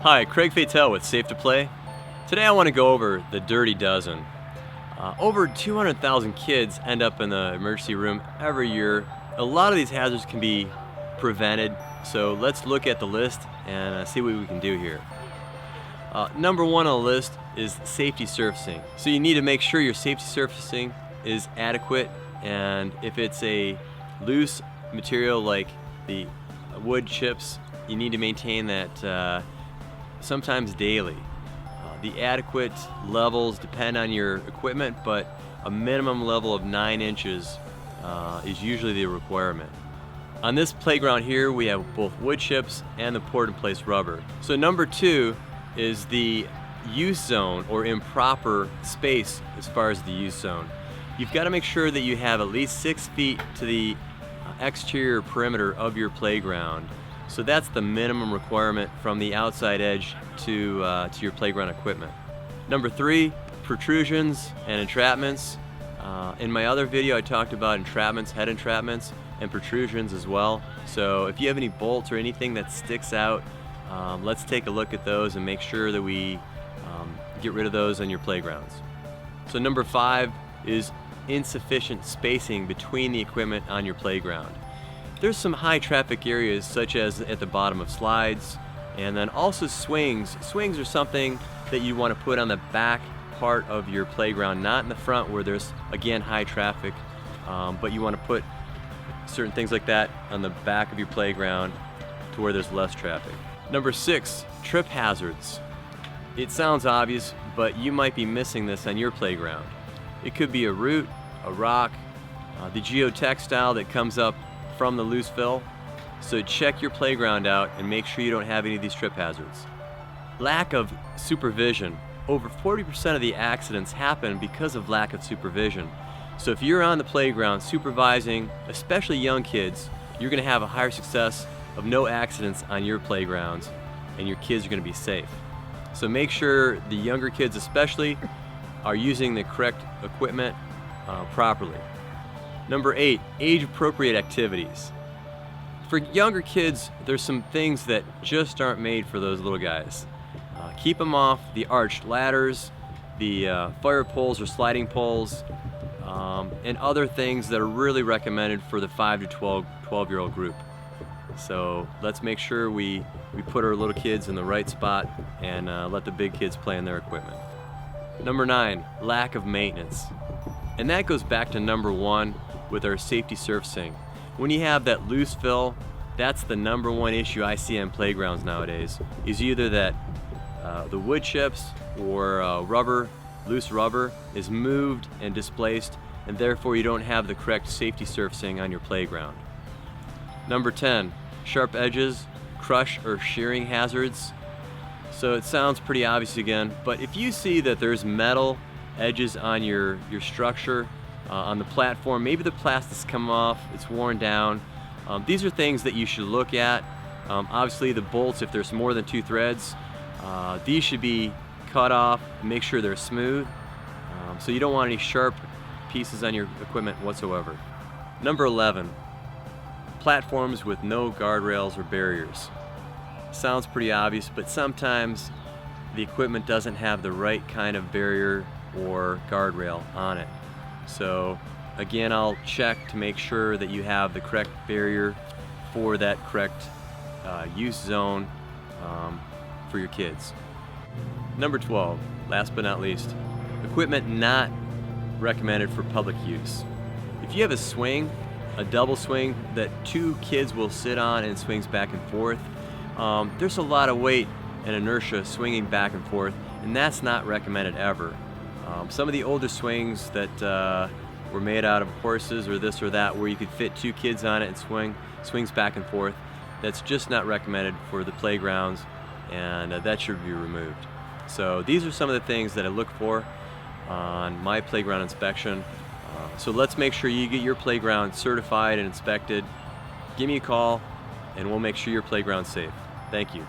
Hi, Craig Fatel with Safe to Play. Today I want to go over the dirty dozen. Over 200,000 kids end up in the emergency room every year. A lot of these hazards can be prevented, so let's look at the list and see what we can do here. Number one on the list is safety surfacing. So you need to make sure your safety surfacing is adequate, and if it's a loose material like the wood chips, you need to maintain that sometimes daily. The adequate levels depend on your equipment, but a minimum level of 9 inches is usually the requirement. On this playground here, we have both wood chips and the poured-in-place rubber. So number two is the use zone, or improper space as far as the use zone. You've got to make sure that you have at least 6 feet to the exterior perimeter of your playground. So that's the minimum requirement from the outside edge to your playground equipment. Number three, protrusions and entrapments. In my other video I talked about entrapments, head entrapments, and protrusions as well. So if you have any bolts or anything that sticks out, let's take a look at those and make sure that we get rid of those on your playgrounds. So number five is insufficient spacing between the equipment on your playground. There's some high traffic areas such as at the bottom of slides, and then also swings. Swings are something that you want to put on the back part of your playground, not in the front where there's, again, high traffic, but you want to put certain things like that on the back of your playground to where there's less traffic. Number six, trip hazards. It sounds obvious, but you might be missing this on your playground. It could be a root, a rock, the geotextile that comes up from the loose fill. So check your playground out and make sure you don't have any of these trip hazards. Lack of supervision. Over 40% of the accidents happen because of lack of supervision. So if you're on the playground supervising, especially young kids, you're going to have a higher success of no accidents on your playgrounds, and your kids are going to be safe. So make sure the younger kids especially are using the correct equipment properly. Number eight, age-appropriate activities. For younger kids, there's some things that just aren't made for those little guys. Keep them off the arched ladders, the fire poles or sliding poles, and other things that are really recommended for the 5 to 12-year-old group. So let's make sure we put our little kids in the right spot and let the big kids play in their equipment. Number nine, lack of maintenance. And that goes back to number one with our safety surfacing. When you have that loose fill, that's the number one issue I see on playgrounds nowadays, is either that the wood chips or loose rubber is moved and displaced, and therefore you don't have the correct safety surfacing on your playground. Number 10, sharp edges, crush or shearing hazards. So it sounds pretty obvious again, but if you see that there's metal edges on your structure, on the platform, maybe the plastic's come off, it's worn down, these are things that you should look at. Obviously the bolts, if there's more than 2 threads, these should be cut off and make sure they're smooth, so you don't want any sharp pieces on your equipment whatsoever. Number 11, platforms with no guardrails or barriers. Sounds pretty obvious, but sometimes the equipment doesn't have the right kind of barrier or guardrail on it. So again, I'll check to make sure that you have the correct barrier for that correct use zone for your kids. Number 12, last but not least, equipment not recommended for public use. If you have a swing, a double swing that 2 kids will sit on and swings back and forth, there's a lot of weight and inertia swinging back and forth, and that's not recommended ever. Some of the older swings that were made out of horses or this or that, where you could fit 2 kids on it and swings back and forth, that's just not recommended for the playgrounds, and that should be removed. So these are some of the things that I look for on my playground inspection. So let's make sure you get your playground certified and inspected. Give me a call and we'll make sure your playground's safe. Thank you.